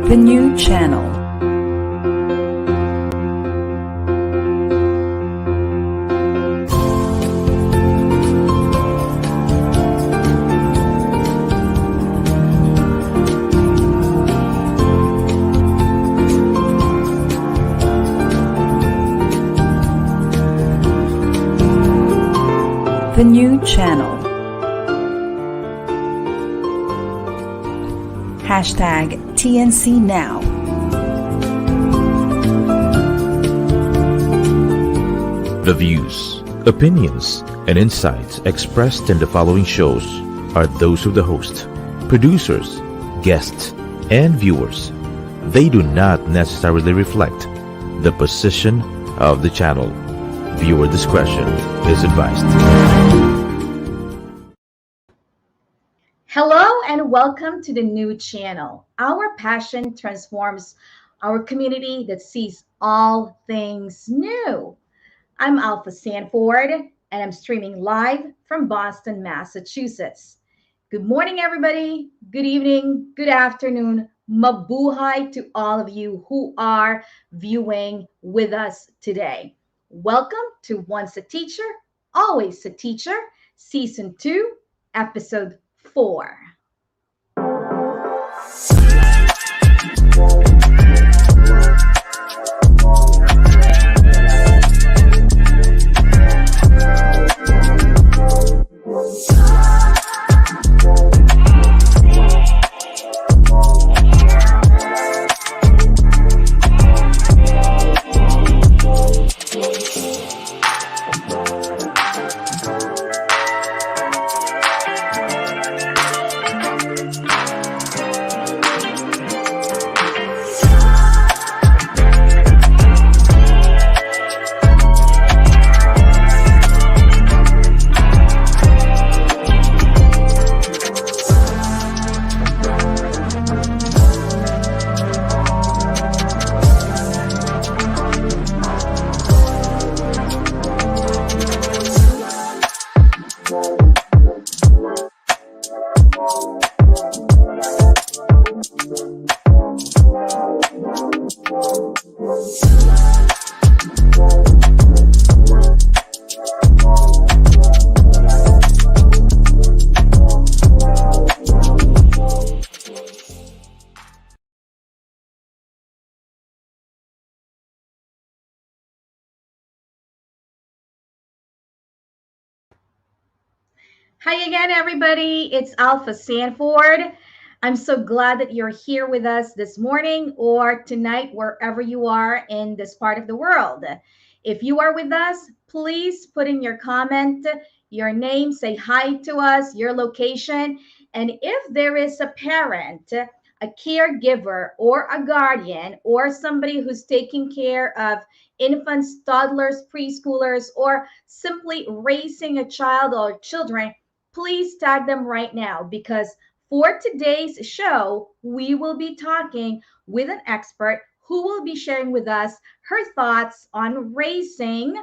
The new channel. The new channel. Hashtag TNCNow. The views, opinions, and insights expressed in the following shows are those of the host, producers, guests, and viewers. They do not necessarily reflect the position of the channel. Viewer discretion is advised. Hello and welcome to the new channel. Our passion transforms our community that sees all things new. I'm Alpha Sanford and I'm streaming live from Boston, Massachusetts. Good morning, everybody. Good evening, good afternoon. Mabuhay to all of you who are viewing with us today. Welcome to Once a Teacher, Always a Teacher, Season 2, Episode 4. Hi again, everybody. It's Alpha Sanford. I'm so glad that you're here with us this morning or tonight, wherever you are in this part of the world. If you are with us, please put in your comment, your name, say hi to us, your location. And if there is a parent, a caregiver, or a guardian, or somebody who's taking care of infants, toddlers, preschoolers, or simply raising a child or children, please tag them right now, because for today's show, we will be talking with an expert who will be sharing with us her thoughts on raising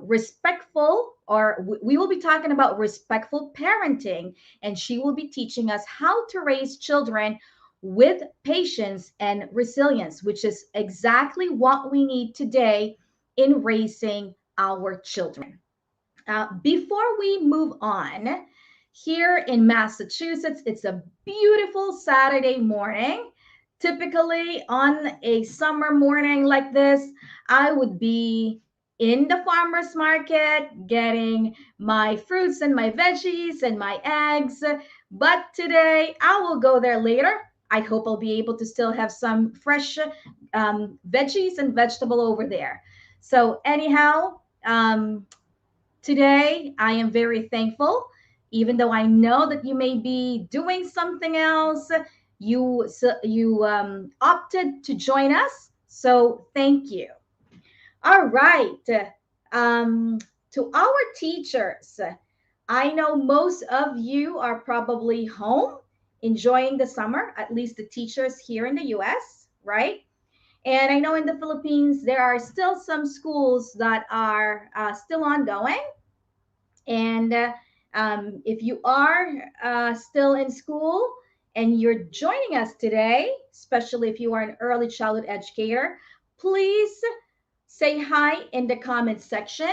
respectful, or we will be talking about respectful parenting, and she will be teaching us how to raise children with patience and resilience, which is exactly what we need today in raising our children. Before we move on, here in Massachusetts, it's a beautiful Saturday morning. Typically, on a summer morning like this, I would be in the farmer's market getting my fruits and my veggies and my eggs. But today, I will go there later. I hope I'll be able to still have some fresh veggies and vegetable over there. So anyhow, today, I am very thankful, even though I know that you may be doing something else. You opted to join us, so thank you. All right, to our teachers, I know most of you are probably home enjoying the summer, at least the teachers here in the U.S., right? And I know in the Philippines, there are still some schools that are still ongoing. And if you are still in school, and you're joining us today, especially if you are an early childhood educator, please say hi in the comment section.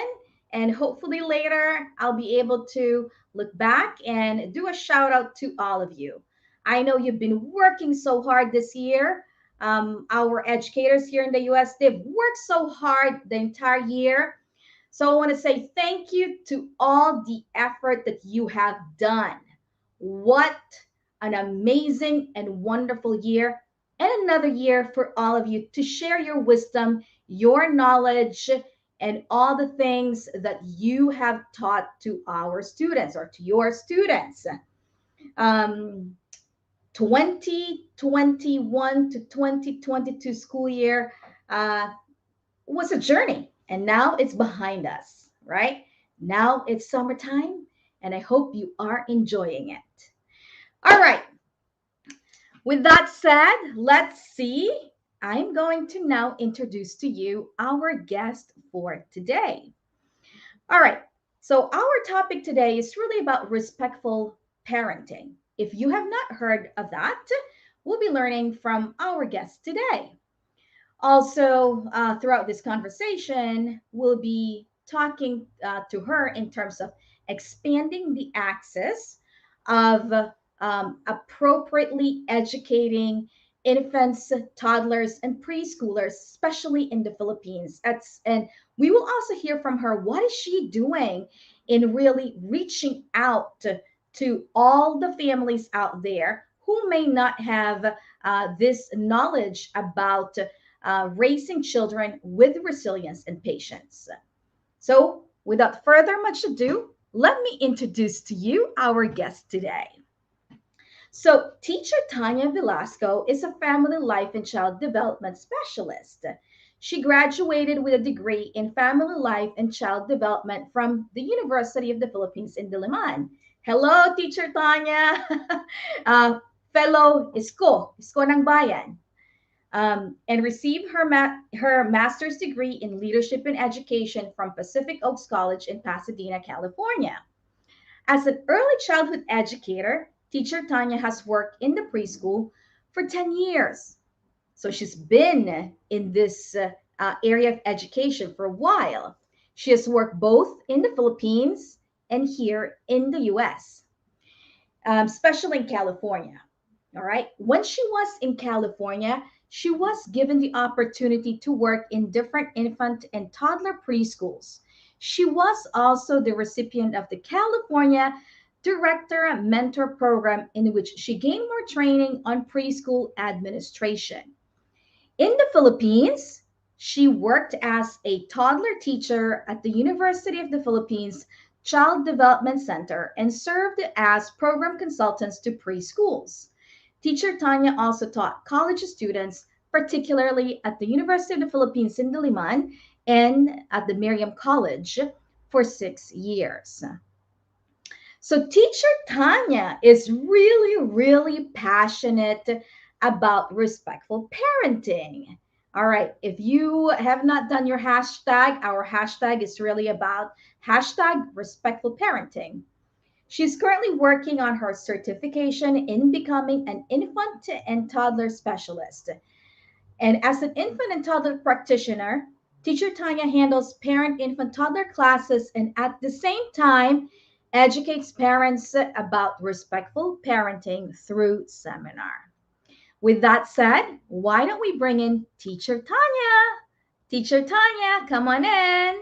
And hopefully later I'll be able to look back and do a shout out to all of you. I know you've been working so hard this year. Our educators here in the US, they've worked so hard the entire year. So I want to say thank you to all the effort that you have done. What an amazing and wonderful year, and another year for all of you to share your wisdom, your knowledge, and all the things that you have taught to our students or to your students. Um, 2021 to 2022 school year was a journey, and now it's behind us, right? Now it's summertime, and I hope you are enjoying it. All right, with that said, let's see. I'm going to now introduce to you our guest for today. All right, so our topic today is really about respectful parenting. If you have not heard of that, we'll be learning from our guest today. Also, throughout this conversation, we'll be talking to her in terms of expanding the access of appropriately educating infants, toddlers, and preschoolers, especially in the Philippines. And we will also hear from her what is she doing in really reaching out to all the families out there who may not have this knowledge about raising children with resilience and patience. So, without further much ado, let me introduce to you our guest today. So, Teacher Tanya Velasco is a family life and child development specialist. She graduated with a degree in family life and child development from the University of the Philippines in Diliman. Hello, Teacher Tanya, fellow Isko ng Bayan, and received her master's degree in leadership and education from Pacific Oaks College in Pasadena, California. As an early childhood educator, Teacher Tanya has worked in the preschool for 10 years. So she's been in this area of education for a while. She has worked both in the Philippines and here in the US, especially in California. All right. When she was in California, she was given the opportunity to work in different infant and toddler preschools. She was also the recipient of the California Director Mentor Program, in which she gained more training on preschool administration. In the Philippines, she worked as a toddler teacher at the University of the Philippines Child Development Center and served as program consultants to preschools. Teacher Tanya also taught college students, particularly at the University of the Philippines in Diliman and at the Miriam College for 6 years. So, Teacher Tanya is really, really passionate about respectful parenting. All right, if you have not done your hashtag, our hashtag is really about hashtag respectful parenting. She's currently working on her certification in becoming an infant and toddler specialist. And as an infant and toddler practitioner, Teacher Tanya handles parent infant toddler classes and at the same time educates parents about respectful parenting through seminar. With that said, why don't we bring in Teacher Tanya? Teacher Tanya, come on in.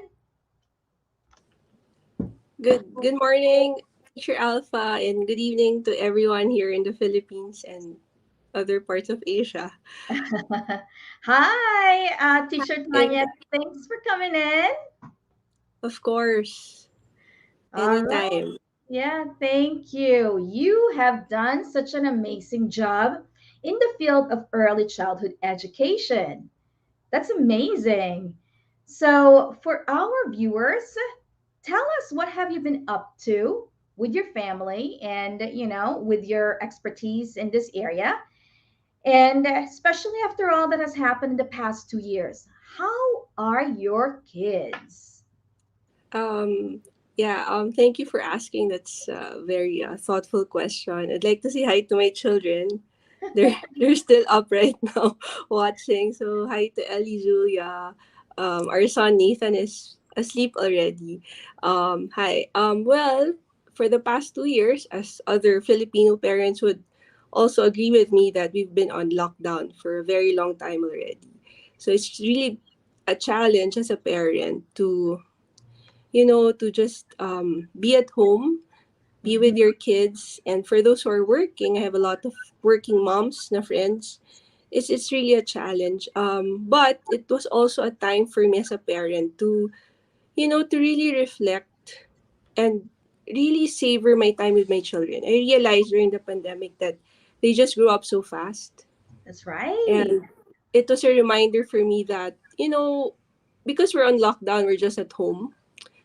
Good morning, Teacher Alpha, and good evening to everyone here in the Philippines and other parts of Asia. Hi, Teacher Thank, Tanya. Thanks for coming in. of course, All right. anytime. Yeah, thank you. You have done such an amazing job in the field of early childhood education. That's amazing. So, for our viewers, tell us what have you been up to with your family and, with your expertise in this area. And especially after all that has happened in the past 2 years, how are your kids? Um, Yeah, thank you for asking. That's a very thoughtful question. I'd like to say hi to my children. They're still up right now watching. So hi to Ellie, Julia. Our son Nathan is asleep already. Hi. Well, for the past 2 years, as other Filipino parents would also agree with me, that we've been on lockdown for a very long time already. So it's really a challenge as a parent to to just be at home, be with Mhm. your kids. And for those who are working, I have a lot of working moms na friends. It's really a challenge. But it was also a time for me as a parent to, to really reflect and really savor my time with my children. I realized during the pandemic that they just grew up so fast. That's right. And it was a reminder for me that, because we're on lockdown, we're just at home,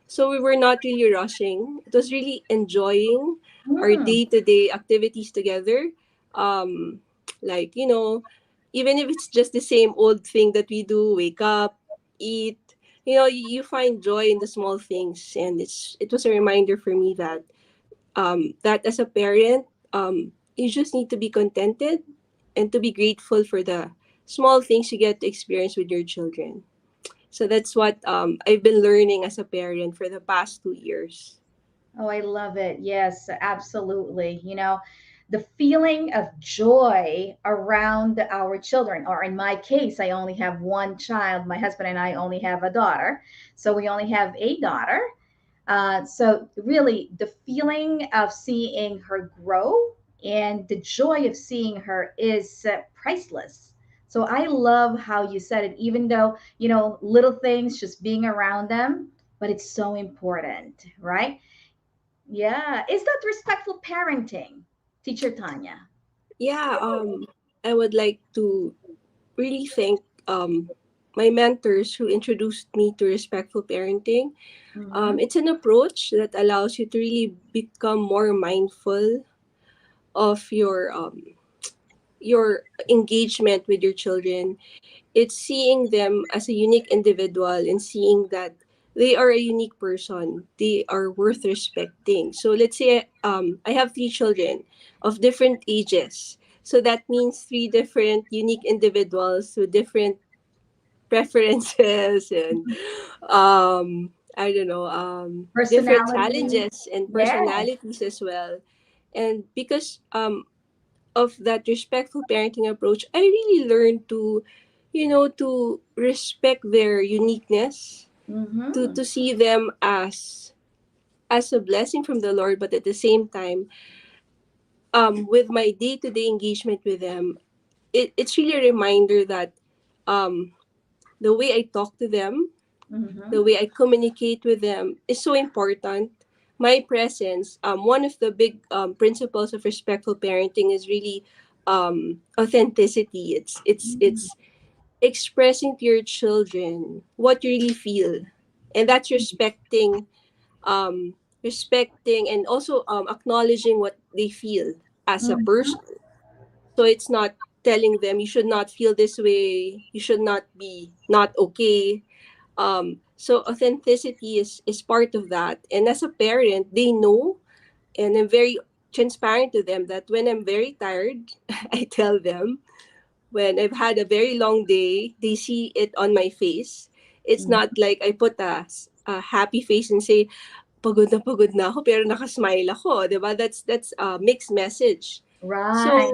so we were not really rushing. It was really enjoying our Mm, day-to-day activities together. Um, like, even if it's just the same old thing that we do, wake up, eat, you find joy in the small things. And it was a reminder for me that that as a parent, you just need to be contented and to be grateful for the small things you get to experience with your children. So that's what I've been learning as a parent for the past 2 years. oh, I love it. Yes, absolutely. The feeling of joy around our children, or in my case, I only have one child. My husband and I only have a daughter. So we only have a daughter. So really, the feeling of seeing her grow and the joy of seeing her is priceless. So I love how you said it, even though, little things, just being around them, but it's so important, right? Yeah. Is that respectful parenting, Teacher Tanya? Yeah, I would like to really thank my mentors who introduced me to respectful parenting. Mm-hmm. It's an approach that allows you to really become more mindful of your engagement with your children. It's seeing them as a unique individual and seeing that they are a unique person. They are worth respecting. So let's say I have 3 children of different ages. So that means 3 different unique individuals with different preferences and I don't know, different Personality. challenges and Yes. personalities as well. And because of that respectful parenting approach, I really learned to, to respect their uniqueness, Mm-hmm. to see them as a blessing from the Lord, but at the same time, with my day to day engagement with them, it's really a reminder that um, the way I talk to them, the Mm-hmm. way I communicate with them is so important. My presence, one of the big principles of respectful parenting is really authenticity. It's expressing to your children what you really feel, and that's respecting and also acknowledging what they feel as a Mm-hmm. person. So it's not telling them you should not feel this way, you should not be not okay. So authenticity is part of that, and as a parent they know, and I'm very transparent to them that when I'm very tired I tell them. When I've had a very long day, they see it on my face. It's not like I put a happy face and say pagod na ako pero nakasmile ako, 'di ba? That's a mixed message. So Right.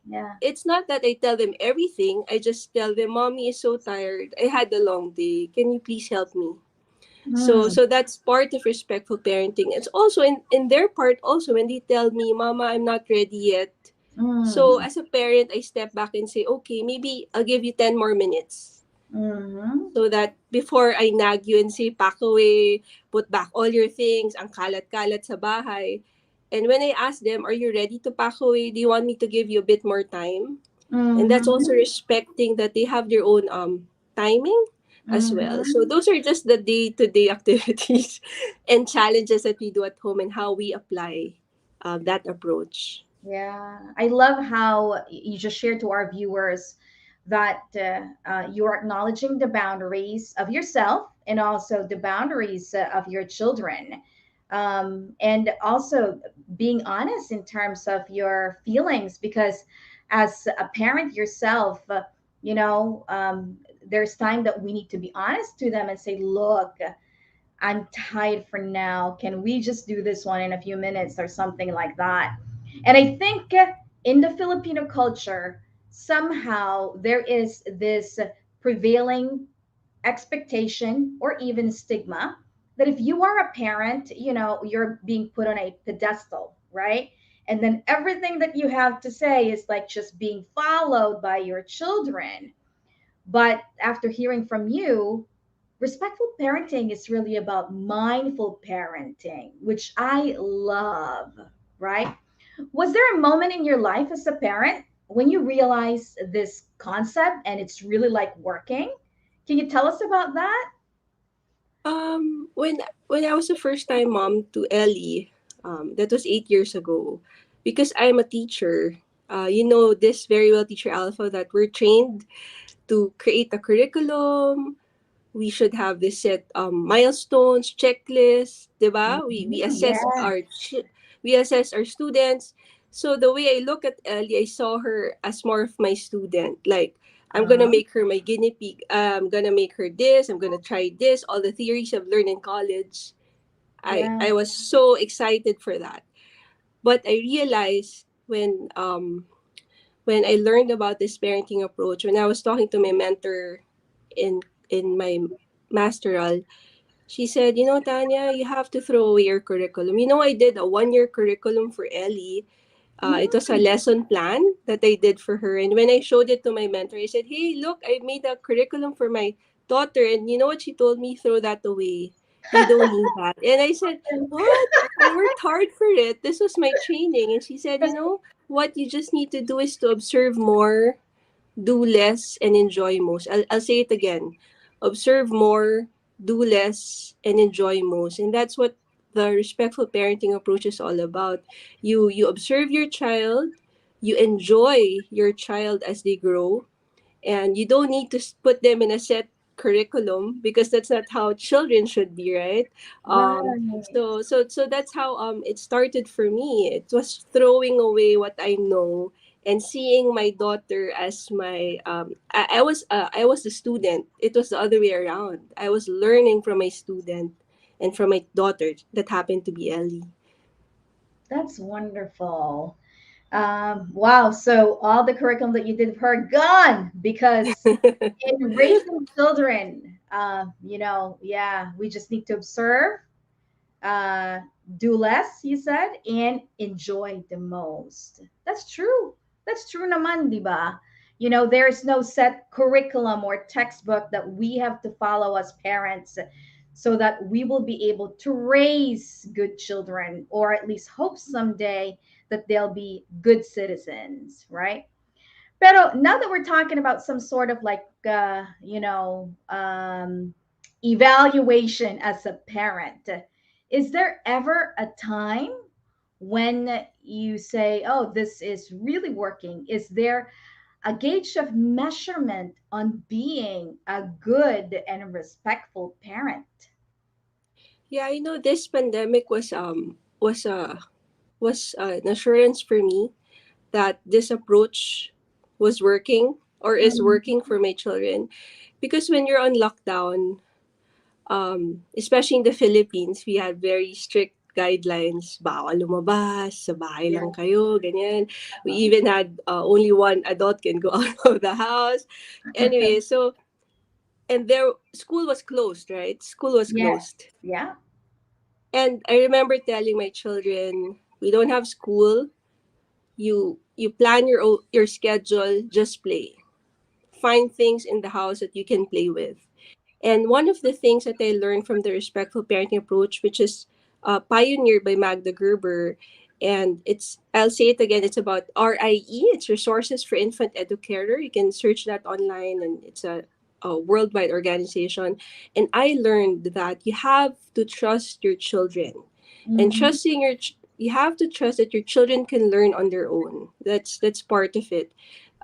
Yeah. it's not that I tell them everything. I just tell them, "Mommy is so tired. I had a long day. Can you please help me?" So Mm. so that's part of respectful parenting. It's also in their part also when they tell me, "Mama, I'm not ready yet." So Mm. as a parent, I step back and say, "Okay, maybe I'll give you 10 more minutes." Mm-hmm. So that before I nag you and say, "Pack away, put back all your things, ang kalat-kalat sa bahay." And when I ask them, "Are you ready to pack away? Do you want me to give you a bit more time?" And that's also Mm-hmm. respecting that they have their own timing as well. So Mm-hmm. those are just the day-to-day activities and challenges that we do at home and how we apply that approach. Yeah, I love how you just shared to our viewers that you're acknowledging the boundaries of yourself and also the boundaries of your children. And also being honest in terms of your feelings, because as a parent yourself, there's time that we need to be honest to them and say, look, I'm tired for now. Can we just do this one in a few minutes or something like that? And I think in the Filipino culture, somehow there is this prevailing expectation or even stigma that if you are a parent, you're being put on a pedestal, right? And then everything that you have to say is like just being followed by your children. But after hearing from you, respectful parenting is really about mindful parenting, which I love, right? Was there a moment in your life as a parent when you realized this concept and it's really like working? Can you tell us about that? When I was a first time mom to Ellie, that was 8 years ago. Because I'm a teacher, you know this very well, Teacher Alpha, that we're trained to create a curriculum. We should have this set milestones, checklists, diba? We Mhm, assess yeah. we assess our students. So the way I look at Ellie, I saw her as more of my student. Like, I'm gonna Uh-huh. make her my guinea pig. I'm gonna make her this. I'm gonna try this. All the theories I've learned in college. Yeah. I was so excited for that. But I realized when I learned about this parenting approach, when I was talking to my mentor in my masteral, she said, you know, Tanya, you have to throw away your curriculum. You know, I did a 1 year curriculum for Ellie. It was a Mm, lesson plan that I did for her. And when I showed it to my mentor, I said, hey, look, I made a curriculum for my daughter. And you know what she told me? Throw that away. You don't need that. And I said, what? I worked hard for it. This was my training. And she said, you know, what you just need to do is to observe more, do less, and enjoy most. I'll say it again. Observe more, do less, and enjoy most. And that's what the respectful parenting approach is all about. You observe your child, you enjoy your child as they grow, and you don't need to put them in a set curriculum because that's not how children should be, right? right. So that's how it started for me. It was throwing away what I know and seeing my daughter as my I was the student. It was the other way around. I was learning from my student and from my daughter that happened to be Ellie. That's wonderful. Wow. So all the curriculum that you did for her gone because in raising children, yeah, we just need to observe, uh, do less, you said, and enjoy the most. That's true. That's true naman, di ba? There's no set curriculum or textbook that we have to follow as parents so that we will be able to raise good children or at least hope someday that they'll be good citizens, right? Pero now that we're talking about some sort of like, evaluation as a parent, is there ever a time when you say, oh, this is really working? Is there a gauge of measurement on being a good and respectful parent? Yeah, you know, this pandemic was an assurance for me that this approach was working or is Mhm. working for my children. Because when you're on lockdown, especially in the Philippines, we had very strict guidelines. Bawal lumabas, sa bahay Yeah. lang kayo, ganyan. We even had only one adult can go out of the house. Anyway, so, and their school was closed, right? School was Yes. closed. Yeah. And I remember telling my children, we don't have school. You plan your schedule, just play. Find things in the house that you can play with. And one of the things that I learned from the respectful parenting approach, which is pioneered by Magda Gerber, and I'll say it again, it's about RIE, it's Resources for Infant Educator. You can search that online, and it's a worldwide organization. And I learned that you have to trust your children. And Hmm. you have to trust that your children can learn on their own. That's part of it.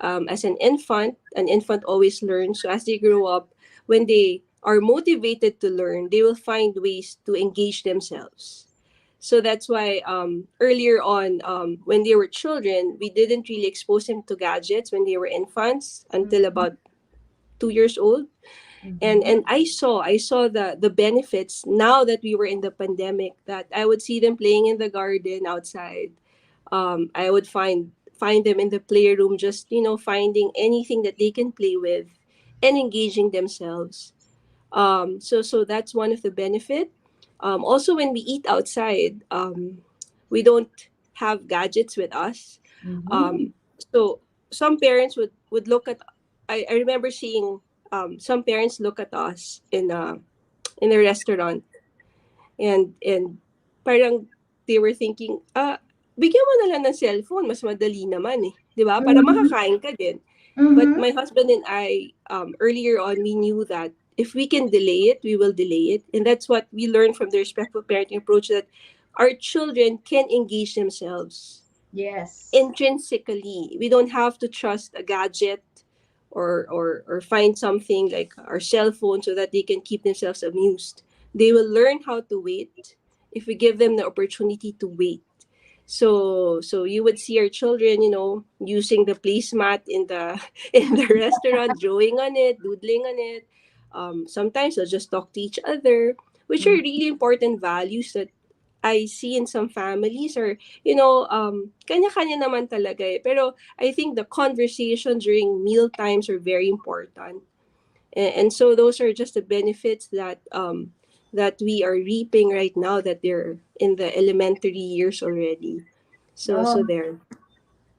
As an infant always learns. So as they grow up, when they are motivated to learn, they will find ways to engage themselves. So that's why earlier on, when they were children, we didn't really expose them to gadgets when they were infants until Mhm. about 2 years old. Mhm. And I saw the benefits now that we were in the pandemic, that I would see them playing in the garden outside. I would find them in the playroom, just finding anything that they can play with and engaging themselves. So that's one of the benefit. Also, when we eat outside, we don't have gadgets with us. Mhm. So some parents would look at. I remember seeing some parents look at us in a restaurant, and parang they were thinking, bigyan mo na lang ng cellphone, mas madali naman eh, 'di ba? Para Mhm. makakain ka din. But Mhm. my husband and I, earlier on, we knew that if we can delay it, we will delay it. And that's what we learned from the respectful parenting approach, that our children can engage themselves Yes. intrinsically. We don't have to trust a gadget, or find something like our cell phone so that they can keep themselves amused. They will learn how to wait if we give them the opportunity to wait. So you would see our children, using the placemat in the in the restaurant, drawing on it, doodling on it. Sometimes they'll just talk to each other, which are Mm. really important values that I see in some families. Or kanya-kanya naman talaga eh. Pero I think the conversation during meal times are very important. And so those are just the benefits that we are reaping right now, that they're in the elementary years already. So Oh, there.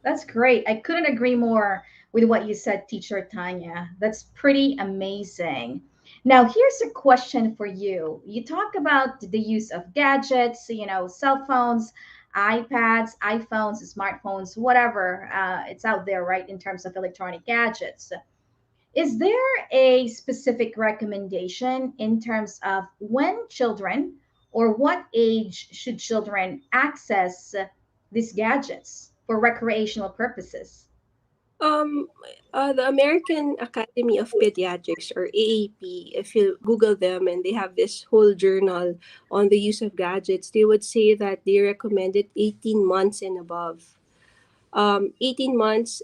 that's great. I couldn't agree more with what you said, Teacher Tanya. That's pretty amazing. Now, here's a question for you. You talk about the use of gadgets, cell phones, iPads, iPhones, smartphones, whatever it's out there, right, in terms of electronic gadgets. Is there a specific recommendation in terms of when children or what age should children access these gadgets for recreational purposes? Um, the American Academy of Pediatrics, or AAP, if you Google them, and they have this whole journal on the use of gadgets, they would say that they recommend it 18 months and above. 18 months,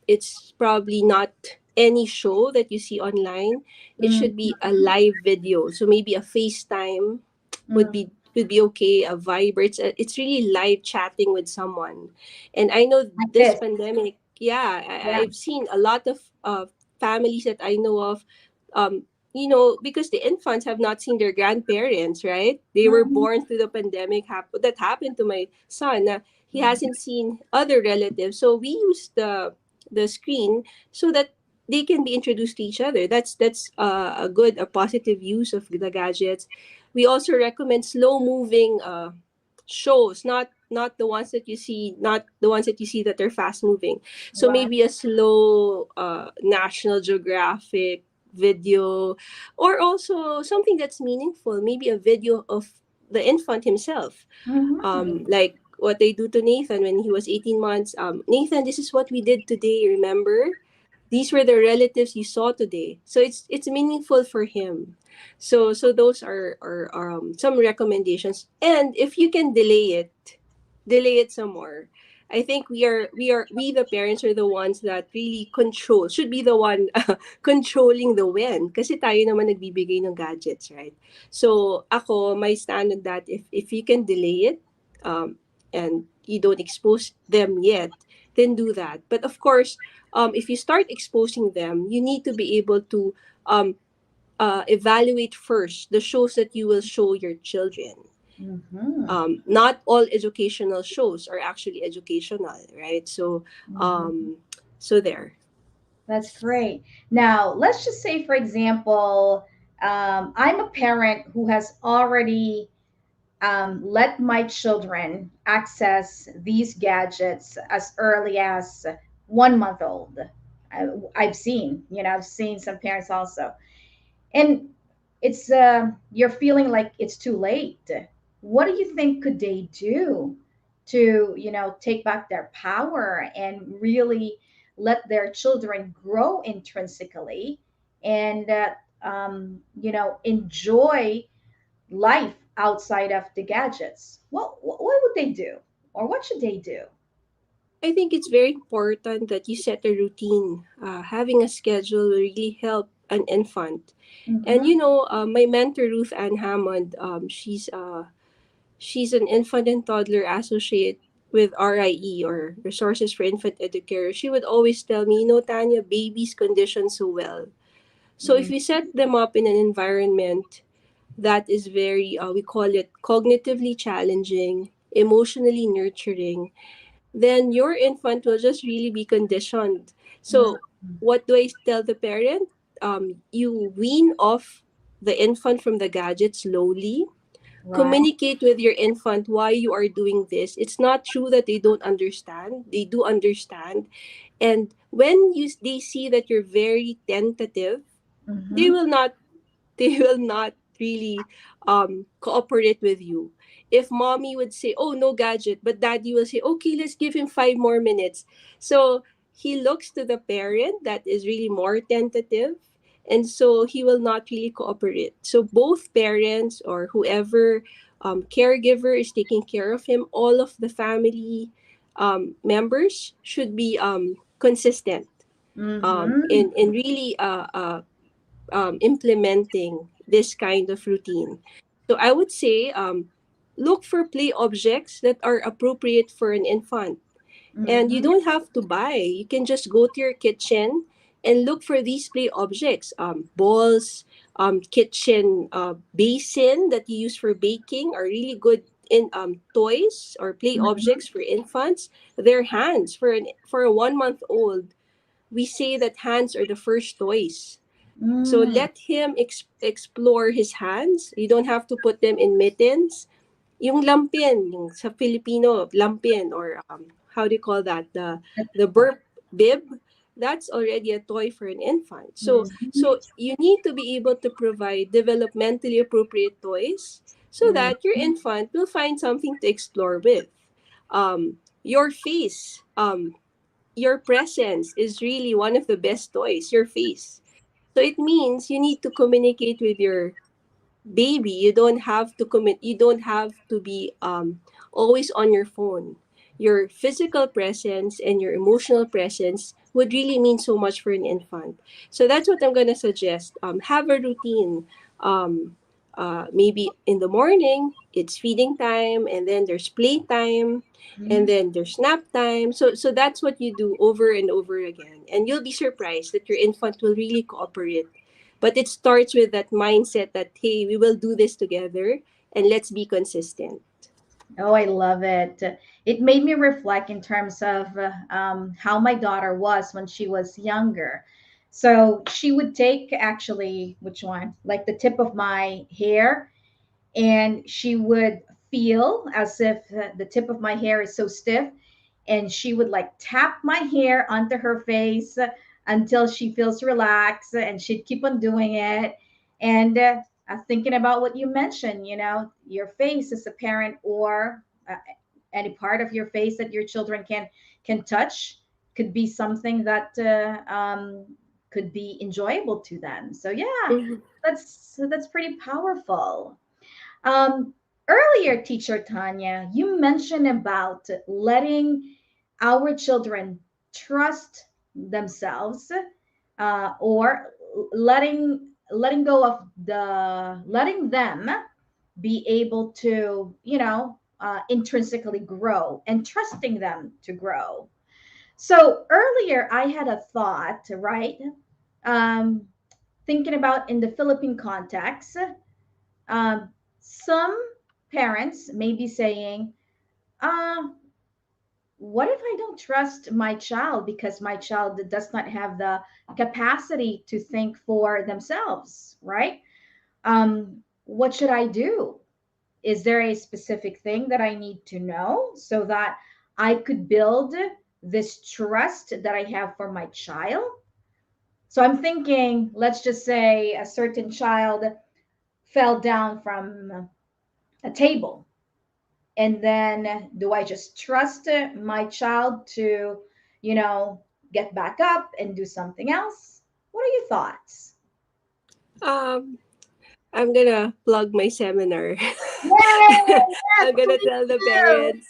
it's probably not any show that you see online. It Mm, should be a live video. So maybe a FaceTime would mm, be okay. A Viber. It's really live chatting with someone. And I know like this this. pandemic, yeah, Yeah. I've seen a lot of families that I know of, because the infants have not seen their grandparents, right? They were Mhm. born through the pandemic. That happened to my son. He hasn't seen other relatives, so we use the screen so that they can be introduced to each other. That's a positive use of the gadgets. We also recommend slow moving shows, not the ones that you see, not the ones that you see that are fast moving. So Right. maybe a slow National Geographic video, or also something that's meaningful, maybe a video of the infant himself, Mhm. like what they do to Nathan when he was 18 months. Nathan, this is what we did today, remember? These were the relatives you saw today. So it's meaningful for him. So those are some recommendations. And if you can delay it some more. I think we the parents are the ones that really should be the one controlling the when, kasi tayo naman nagbibigay ng gadgets, right? So ako, my stand on that, if you can delay it, and you don't expose them yet, then do that. But of course, if you start exposing them, you need to be able to um, evaluate first the shows that you will show your children. Mhm. Not all educational shows are actually educational, right? So Mhm. um, so there. That's great. Now, let's just say, for example, I'm a parent who has already let my children access these gadgets as early as 1 month old. I've seen some parents also, and it's you're feeling like it's too late. What do you think could they do to take back their power and really let their children grow intrinsically and enjoy life outside of the gadgets, what would they do, or what should they do? I think it's very important that you set a routine. Having a schedule will really help an infant. And Mm-hmm. my mentor Ruth Ann Hammond, she's an infant and toddler associate with RIE, or Resources for Infant Educators. She would always tell me, Tanya, babies condition so well. So if we set them up in an environment that is very, we call it cognitively challenging, emotionally nurturing, then your infant will just really be conditioned. Mm-hmm. So, what do I tell the parent? You wean off the infant from the gadget slowly. Right. Communicate with your infant why you are doing this. It's not true that they don't understand. They do understand. And when they see that you're very tentative, they Mm-hmm. will not they will not really cooperate with you. If mommy would say, "Oh, no gadget," but daddy will say, "Okay, let's give him 5 more minutes." So he looks to the parent that is really more tentative, and so he will not really cooperate. So both parents or whoever caregiver is taking care of him, all of the family members should be consistent Mm-hmm. in really implementing this kind of routine. So I would say look for play objects that are appropriate for an infant. And you Mm-hmm. don't have to buy. You can just go to your kitchen and look for these play objects, balls, kitchen basin that you use for baking are really good in toys or play Mm-hmm. objects for infants. Their hands for a 1 month old. We say that hands are the first toys, so Mm-hmm. let him explore his hands. You don't have to put them in mittens. Yung lampin, yung sa Filipino, lampin, or how do you call that? The burp bib, that's already a toy for an infant. So you need to be able to provide developmentally appropriate toys so that your Mm-hmm. infant will find something to explore with. Your face, your presence is really one of the best toys, your face. So it means you need to communicate with your baby. You don't have to commit. You don't have to be always on your phone. Your physical presence and your emotional presence would really mean so much for an infant. So that's what I'm gonna suggest. Have a routine. Maybe in the morning it's feeding time, and then there's play time, and then there's nap time. So that's what you do over and over again, and you'll be surprised that your infant will really cooperate. But it starts with that mindset that, hey, we will do this together and let's be consistent. Oh, I love it. It made me reflect in terms of how my daughter was when she was younger. So she would take, actually, which one? Like the tip of my hair, and she would feel as if the tip of my hair is so stiff, and she would like tap my hair onto her face until she feels relaxed, and she'd keep on doing it. And thinking about what you mentioned, your face as a parent, or any part of your face that your children can touch, could be something that could be enjoyable to them. So yeah, Mhm. that's pretty powerful. um, Earlier, Teacher Tanya, you mentioned about letting our children trust themselves, or letting go of letting them be able to, intrinsically grow, and trusting them to grow. So earlier, I had a thought, right? Um, Thinking about in the Philippine context, um, some parents may be saying, uh, what if I don't trust my child because my child does not have the capacity to think for themselves, right? What should I do? Is there a specific thing that I need to know so that I could build this trust that I have for my child? So I'm thinking, let's just say a certain child fell down from a table. And then do I just trust my child to, you know, get back up and do something else? What are your thoughts? Um, I'm gonna plug my seminar. Yay! Yes, I'm gonna please tell the do. parents.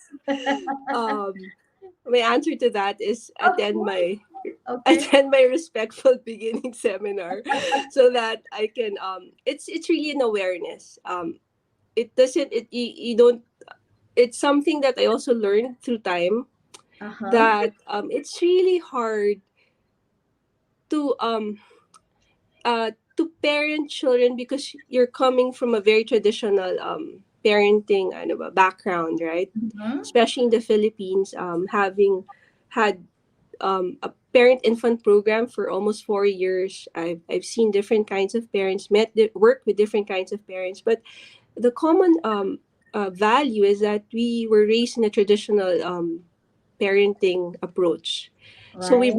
Um, my answer to that is Okay. Okay. attend my respectful beginning seminar, so that I can it's really an awareness. It doesn't it you don't it's something that I also learned through time, Uh-huh. that it's really hard to parent children, because you're coming from a very traditional parenting background, right? Mhm. Especially in the Philippines, having had a parent infant program for almost 4 years. I've seen different kinds of parents, worked with different kinds of parents, but the common value is that we were raised in a traditional parenting approach. So Right.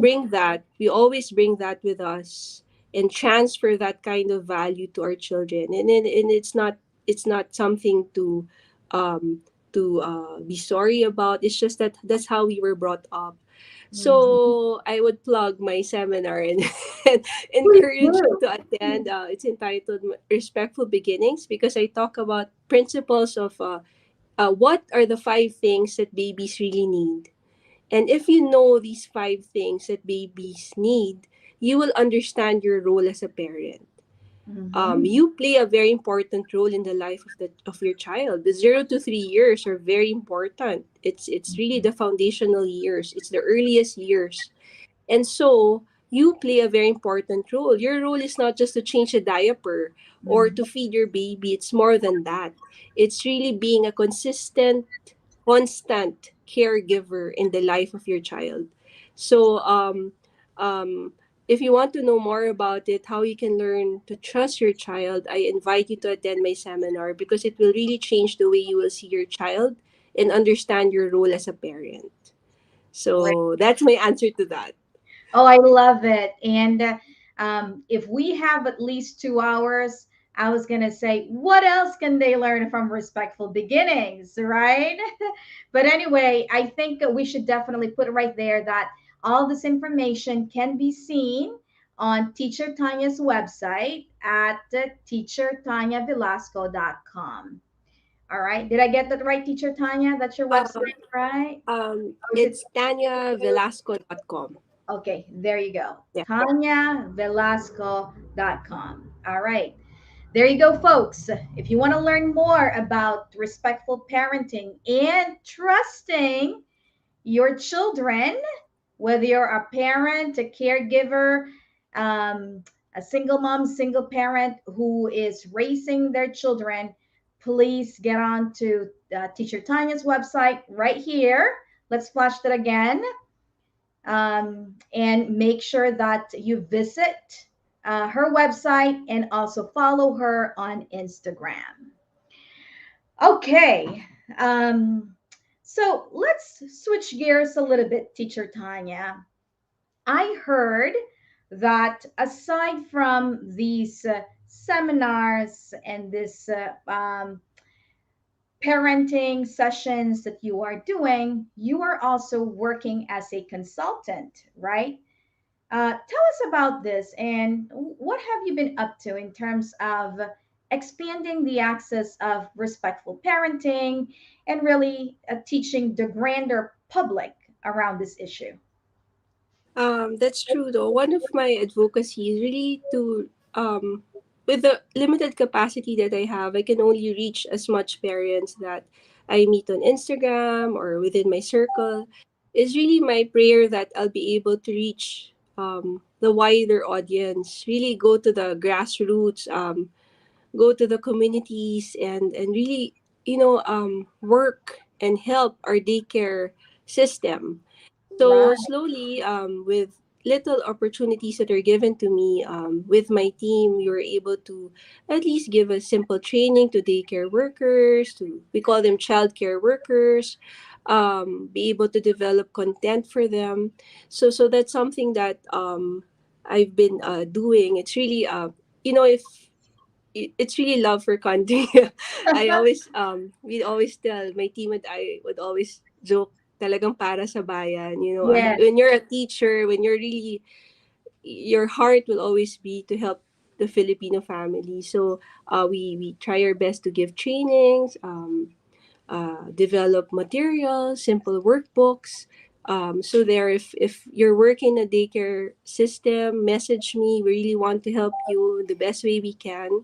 we always bring that with us and transfer that kind of value to our children. And it's not something um, to be sorry about. It's just that that's how we were brought up. Mhm. So I would plug my seminar and, and Please encourage you do. to attend. It's entitled Respectful Beginnings, because I talk about principles of what are the 5 things that babies really need. And if you know these 5 things that babies need, you will understand your role as a parent. Mhm. You play a very important role in the life of your child. The 0 to 3 years are very important. It's really the foundational years. It's the earliest years, and so you play a very important role. Your role is not just to change a diaper or to Mhm. feed your baby. It's more than that. It's really being a constant caregiver in the life of your child. So, um, if you want to know more about it, how you can learn to trust your child, I invite you to attend my seminar, because it will really change the way you will see your child and understand your role as a parent. So that's my answer to that. Oh, I love it. And if we have at least 2 hours, I was going to say, what else can they learn from respectful beginnings, right? But anyway, I think we should definitely put it right there that all this information can be seen on Teacher Tanya's website at teachertanyavelasco.com. All right. Did I get that right, Teacher Tanya? That's your Um, website, right? Or is it? it's TanyaVelasco.com. Okay, there you go. Yeah. TanyaVelasco.com. All right. There you go, folks. If you want to learn more about respectful parenting and trusting your children, whether you're a parent, a caregiver, um, a single mom, single parent who is raising their children, please get on to Teacher Tanya's website right here. Let's flash that again, and make sure that you visit her website and also follow her on Instagram. Okay, so let's switch gears a little bit, Teacher Tanya. I heard that aside from these seminars and this parenting sessions that you are doing, you are also working as a consultant, right? Tell us about this and what have you been up to in terms of expanding the access of respectful parenting and really teaching the grander public around this issue? That's true though. One of my advocacy is really to with the limited capacity that I have, I can only reach as much parents that I meet on Instagram or within my circle. Is really my prayer that I'll be able to reach the wider audience, really go to the grassroots, go to the communities, and really, work and help our daycare system. So Right. slowly, with little opportunities that are given to me, with my team, we were able to at least give a simple training to daycare workers. To we call them childcare workers. Be able to develop content for them. So that's something that I've been doing. It's really if it's really love for country. I always we always tell my team, and I would always joke, talagang para sa bayan. Yes. When you're a teacher, when you're really, your heart will always be to help the Filipino family. So we try our best to give trainings, develop materials, simple workbooks. So there, if you're working in a daycare system, message me. We really want to help you the best way we can.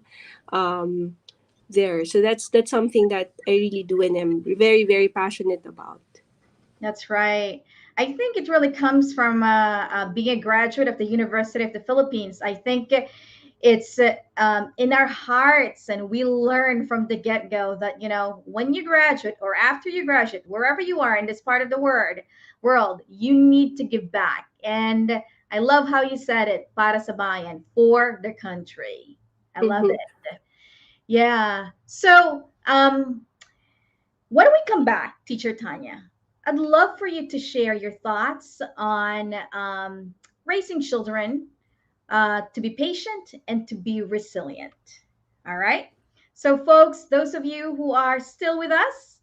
There, so that's something that I really do and I'm very, very passionate about. That's right. I think it really comes from being a graduate of the University of the Philippines. I think it's in our hearts, and we learn from the get-go that, when you graduate or after you graduate, wherever you are in this part of the world, you need to give back. And I love how you said it, para sa bayan, for the country. I love Mhm. it. Yeah. So, when we come back, Teacher Tanya, I'd love for you to share your thoughts on raising children to be patient and to be resilient. All right. So, folks, those of you who are still with us,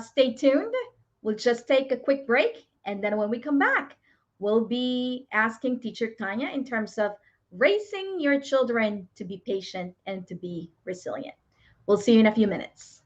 stay tuned. We'll just take a quick break. And then when we come back, we'll be asking Teacher Tanya in terms of raising your children to be patient and to be resilient. We'll see you in a few minutes.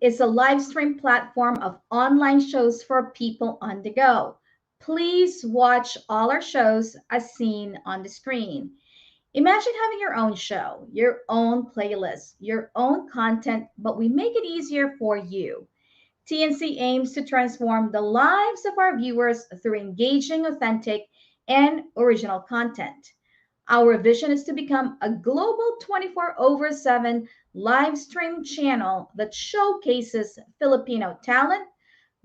is a live stream platform of online shows for people on the go. Please watch all our shows as seen on the screen. Imagine having your own show, your own playlist, your own content, but we make it easier for you. TNC aims to transform the lives of our viewers through engaging, authentic, and original content. Our vision is to become a global 24 over 7 live stream channel that showcases Filipino talent,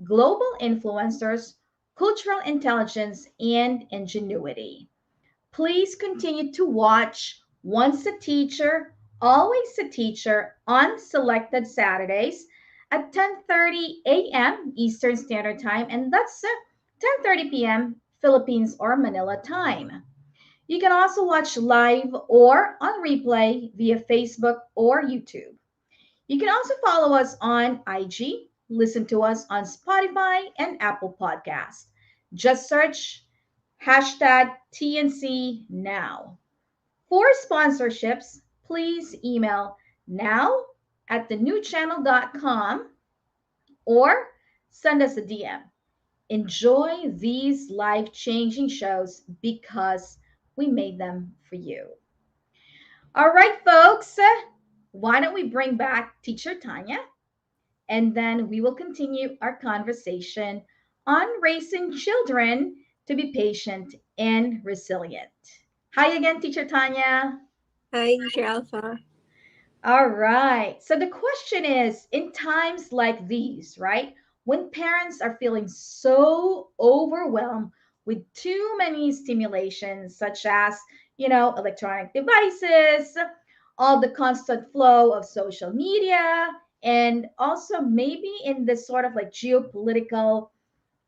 global influencers, cultural intelligence, and ingenuity. Please continue to watch Once a Teacher, Always a Teacher on selected Saturdays at 10:30 a.m. Eastern Standard Time, and that's 10:30 p.m. Philippines or Manila time. You can also watch live or on replay via Facebook or YouTube. You can also follow us on IG, listen to us on Spotify and Apple Podcasts. Just search hashtag TNCNow. For sponsorships, please email now@thenewchannel.com or send us a DM. Enjoy these life changing shows because we made them for you. All right, folks, why don't we bring back Teacher Tanya and then we will continue our conversation on raising children to be patient and resilient. Hi again, Teacher Tanya. Hi, Teacher Alpha. All right. So the question is in times like these, right? When parents are feeling so overwhelmed with too many stimulations, such as, electronic devices, all the constant flow of social media, and also maybe in this sort of like geopolitical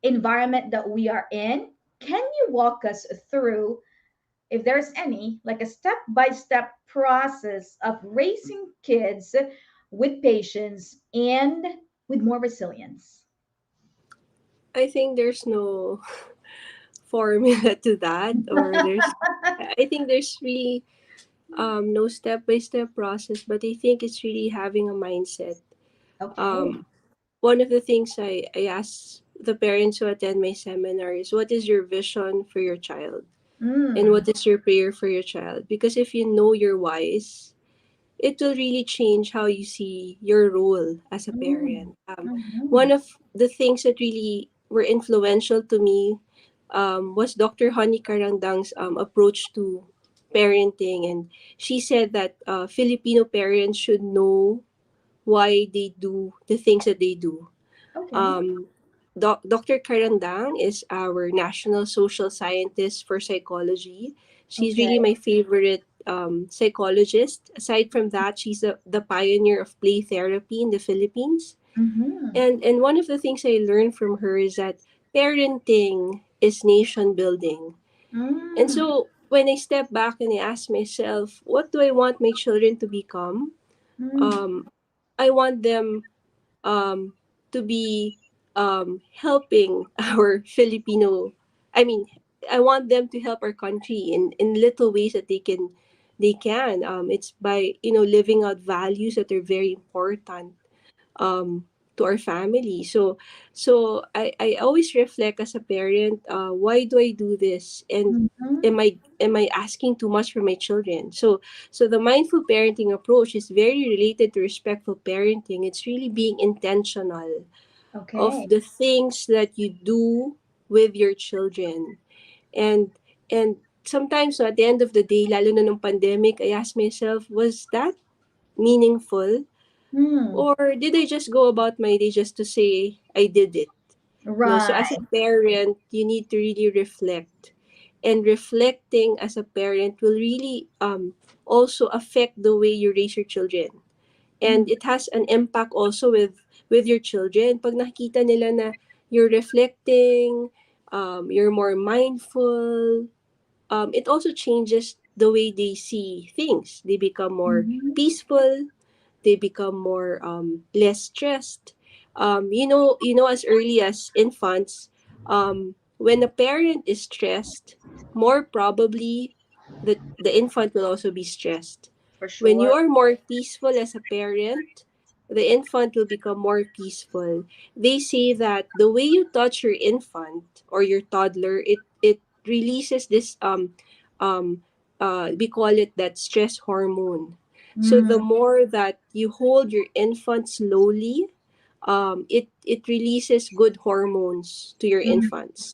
environment that we are in, can you walk us through, if there's any, like a step by step process of raising kids with patience and with more resilience? I think there's no formula to that, or I think there's really no step by step process, but I think it's really having a mindset. Okay. Um, One of the things I ask the parents who attend my seminar is, what is your vision for your child? And Mm. what is your prayer for your child? Because if you know your whys, it will really change how you see your role as a Mm. parent. One Mhm. of the things that really were influential to me was Dr. Honey Karangdang's approach to parenting. And she said that Filipino parents should know why they do the things that they do. Okay. um, Dr. Karandang is our national social scientist for psychology. She's Okay. really my favorite psychologist. Aside from that, she's the pioneer of play therapy in the Philippines. Mm-hmm. And one of the things I learned from her is that parenting is nation building. And Mm. so when I step back and I ask myself, what do I want my children to become? Mm. Um, I want them um, to be helping our Filipino. I mean, I want them to help our country in little ways that they can. It's by living out values that are very important um, to our family. So I always reflect as a parent. Why do I do this? And Mhm. am I asking too much for my children? So the mindful parenting approach is very related to respectful parenting. It's really being intentional of Okay. the things that you do with your children. And sometimes, no, at the end of the day, lalo na nung pandemic, I ask myself, was that meaningful? Mm. Or did I just go about my day just to say I did it? No, so as a Right. parent, you need to really reflect. And reflecting as a parent will really also affect the way you raise your children. And Mm. it has an impact also with your children. Pag nakikita nila na you're reflecting, you're more mindful, it also changes the way they see things. They become more Mhm. peaceful, they become more less stressed. As early as infants, when a parent is stressed, more probably the infant will also be stressed. For When you sure. are more peaceful as a parent, the infant will become more peaceful. They say that the way you touch your infant or your toddler, it releases this we call it that stress hormone. So the Mm, more that you hold your infant slowly, it releases good hormones to your mm. infants.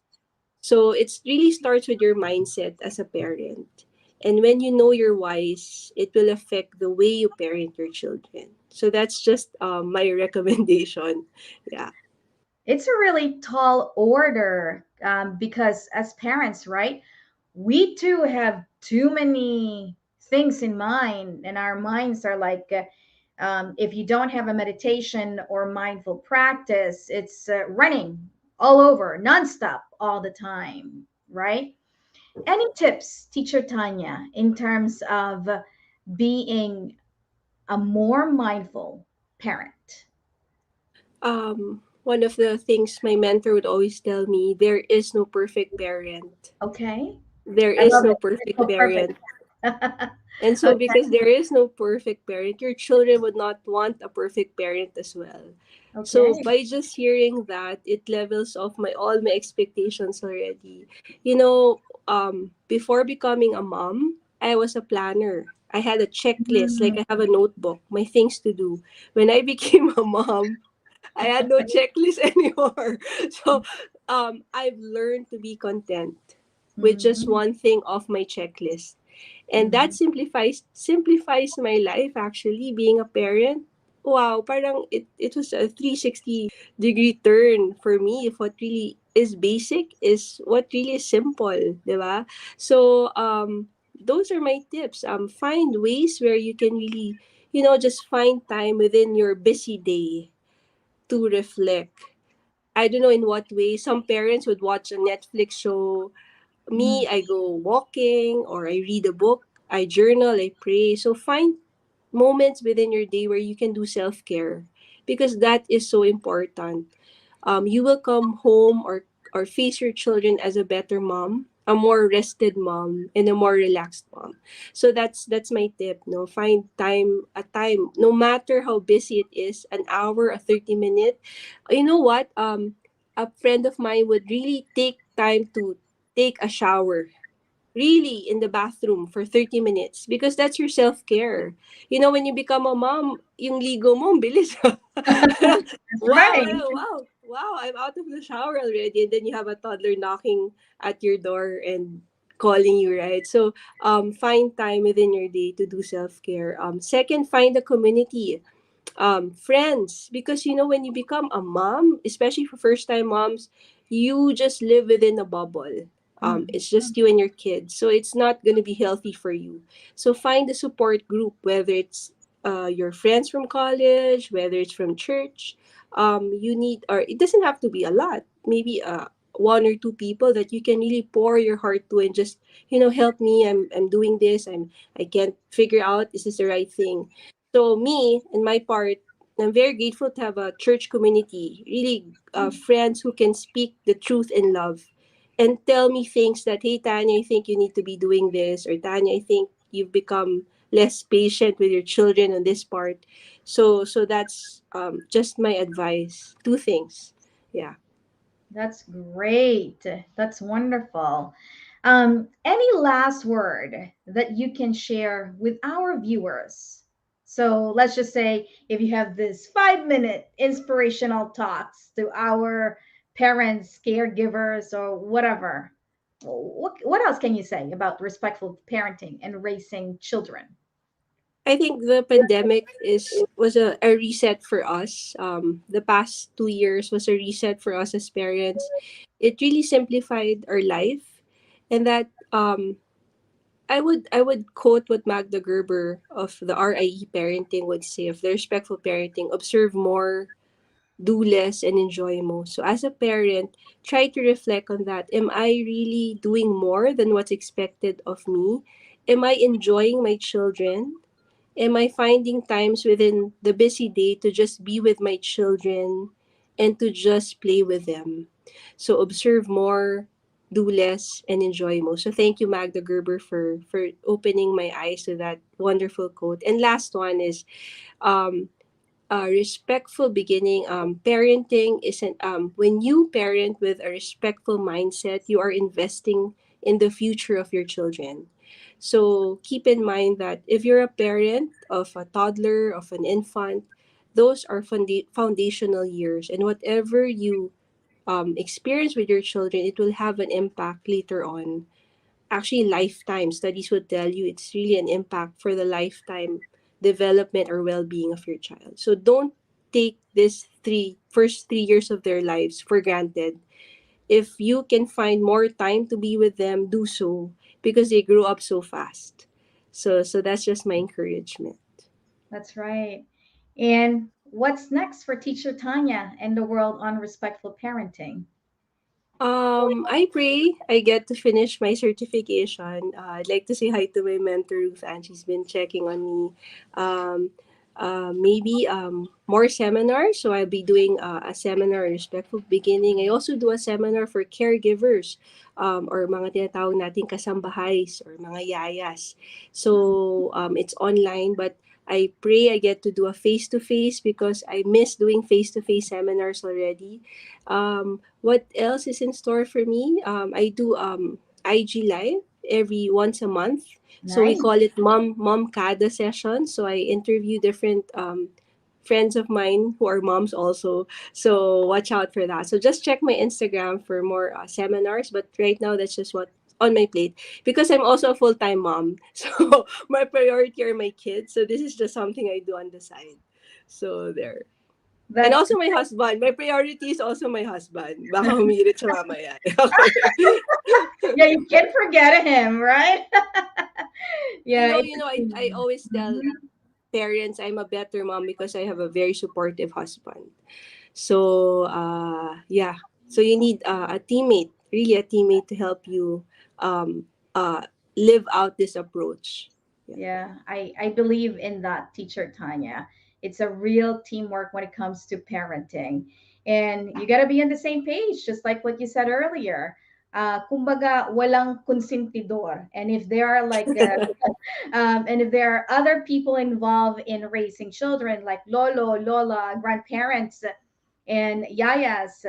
So it's really starts with your mindset as a parent. And when you know you're wise, it will affect the way you parent your children. So that's just my recommendation. Yeah. It's a really tall order, because as parents, right, we too have too many things in mind, and our minds are like, if you don't have a meditation or mindful practice, it's running all over, nonstop, all the time, right? Any tips, Teacher Tanya, in terms of being a more mindful parent? One of the things my mentor would always tell me, there is no perfect parent. Okay, There I is love no it. It's perfect so perfect. parent. And so, Okay, because there is no perfect parent, your children would not want a perfect parent as well. So, okay. by just hearing that, it levels off my all my expectations already. You know, before becoming a mom, I was a planner. I had a checklist, like Mm, I have a notebook, my things to do. When I became a mom, I had no checklist anymore. So, I've learned to be content with just mhm, one thing off my checklist, and that mhm. simplifies my life actually. Being a parent, wow, parang it was a 360-degree turn for me. If what really is basic is what really is simple, di ba? So those are my tips. Find ways where you can really, just find time within your busy day to reflect. I don't know in what way. Some parents would watch a Netflix show. Me, Mm. I go walking or I read a book, I journal, I pray. So find moments within your day where you can do self-care, because that is so important. You will come home or face your children as a better mom, a more rested mom, and a more relaxed mom. So that's my tip. No, find time, no matter how busy it is, an hour, a 30 minute. You know what? A friend of mine would really take time to take a shower, really, in the bathroom for 30 minutes, because that's your self-care. When you become a mom, yung ligo mo, ang bilis. That's Wow, right. wow, I'm out of the shower already. And then you have a toddler knocking at your door and calling you, right? So, find time within your day to do self-care. Second, find a community, friends, because when you become a mom, especially for first time moms, you just live within a bubble. Mhm. It's just you and your kids, so it's not going to be healthy for you. So find a support group, whether it's your friends from college, whether it's from church. You need, or it doesn't have to be a lot, maybe one or two people that you can really pour your heart to, and just help me, I'm doing this, I can't figure out, is this the right thing. So me, in my part, I'm very grateful to have a church community, really, friends who can speak the truth in love and tell me things that, hey, Tanya, I think you need to be doing this, or Tanya, I think you've become less patient with your children on this part. So that's just my advice. Two things. Yeah. That's great. That's wonderful. Any last word that you can share with our viewers? So let's just say if you have this 5 minute inspirational talks to our parents, caregivers, or whatever, what else can you say about respectful parenting and raising children? I think the pandemic was a reset for us. The past 2 years was a reset for us as parents. It really simplified our life, and that I would quote what Magda Gerber of the RIE parenting would say of the respectful parenting: observe more, do less, and enjoy more. So as a parent, try to reflect on that. Am I really doing more than what's expected of me? Am I enjoying my children? Am I finding times within the busy day to just be with my children and to just play with them? So observe more, do less, and enjoy more. So thank you, Magda Gerber, for opening my eyes to that wonderful quote. And last one is, um, respectful beginning. Parenting isn't, when you parent with a respectful mindset, you are investing in the future of your children. So keep in mind that if you're a parent of a toddler, of an infant, those are foundational years, and whatever you experience with your children, it will have an impact later on. Actually, lifetime studies would tell you it's really an impact for the lifetime development or well-being of your child. So don't take this first 3 years of their lives for granted. If you can find more time to be with them, do so, because they grew up so fast. So that's just my encouragement. That's right. And what's next for Teacher Tanya and the world on respectful parenting? I pray I get to finish my certification. I'd like to say hi to my mentor Ruth, and she's been checking on me. Um, Maybe more seminars. So I'll be doing a seminar on respectful beginning. I also do a seminar for caregivers, or mga tinatawag nating kasambahays or mga yayas. So it's online, but I pray I get to do a face-to-face because I miss doing face-to-face seminars already. What else is in store for me? I do IG Live every once a month. So we Nice. call it Mom Kada session. So I interview different friends of mine who are moms also. So watch out for that. So just check my Instagram for more seminars. But right now, that's just what on my plate, because I'm also a full-time mom. So my priority are my kids. So this is just something I do on the side. So there. And That's also my husband. My priority is also my husband. Baka humirit siya mamaya. Okay. yeah, you can't forget him, right? you yeah, know, it's you a know, I team. always tell Mhm. parents I'm a better mom because I have a very supportive husband. So, yeah. So you need a teammate, really a teammate to help you um, live out this approach. Yeah. Yeah, I believe in that, Teacher Tanya. It's a real teamwork when it comes to parenting. And you got to be on the same page, just like what you said earlier. Kumbaga, walang consentidor. And if there are and if there are other people involved in raising children, like lolo, lola, grandparents, and yayas,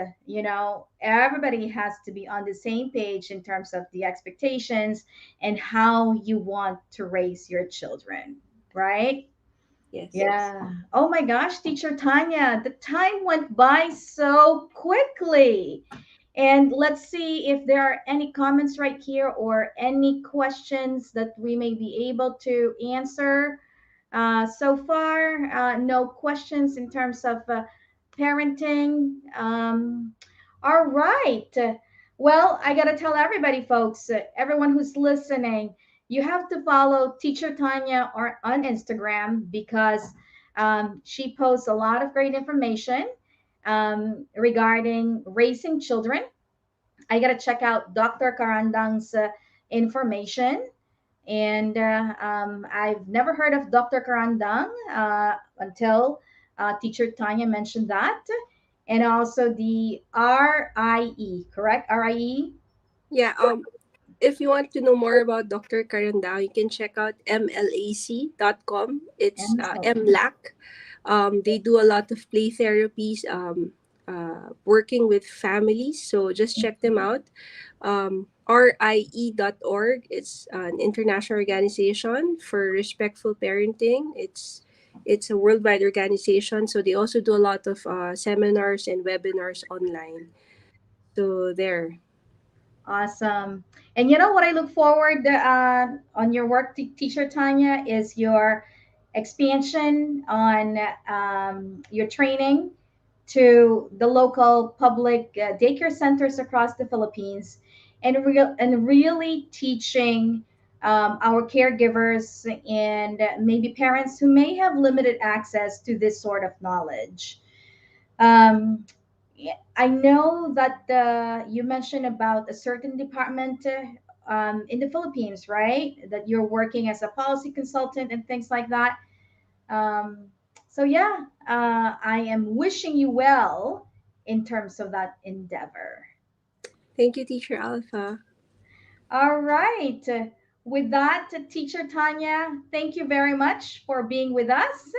everybody has to be on the same page in terms of the expectations and how you want to raise your children, right? Yes. Yeah. Oh my gosh, Teacher Tanya, the time went by so quickly. And let's see if there are any comments right here or any questions that we may be able to answer. So far, no questions in terms of parenting. All right. Well, I got to tell everybody, folks, everyone who's listening, you have to follow Teacher Tanya on Instagram because she posts a lot of great information regarding raising children. I got to check out Dr. Karandang's information. And I've never heard of Dr. Karandang until Teacher Tanya mentioned that. And also the RIE, correct? RIE? Yeah. If you want to know more about Dr. Karandang, you can check out mlac.com. It's MLAC. They do a lot of play therapies, working with families. So just check them out. RIE.org. It's an international organization for respectful parenting. It's a worldwide organization. So they also do a lot of seminars and webinars online. So there. Awesome. And you know what I look forward on your work, Teacher Tanya, is your expansion on your training to the local public daycare centers across the Philippines, and really teaching our caregivers and maybe parents who may have limited access to this sort of knowledge. Um, yeah, I know that you mentioned about a certain department in the Philippines, right? That you're working as a policy consultant and things like that. Um, so, yeah, I am wishing you well in terms of that endeavor. Thank you, Teacher Alpha. All right. With that, Teacher Tanya, thank you very much for being with us.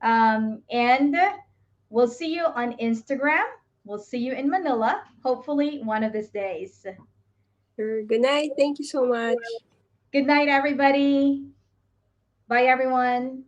And we'll see you on Instagram. We'll see you in Manila, hopefully one of these days. Sure. Good night. Thank you so much. Good night, everybody. Bye, everyone.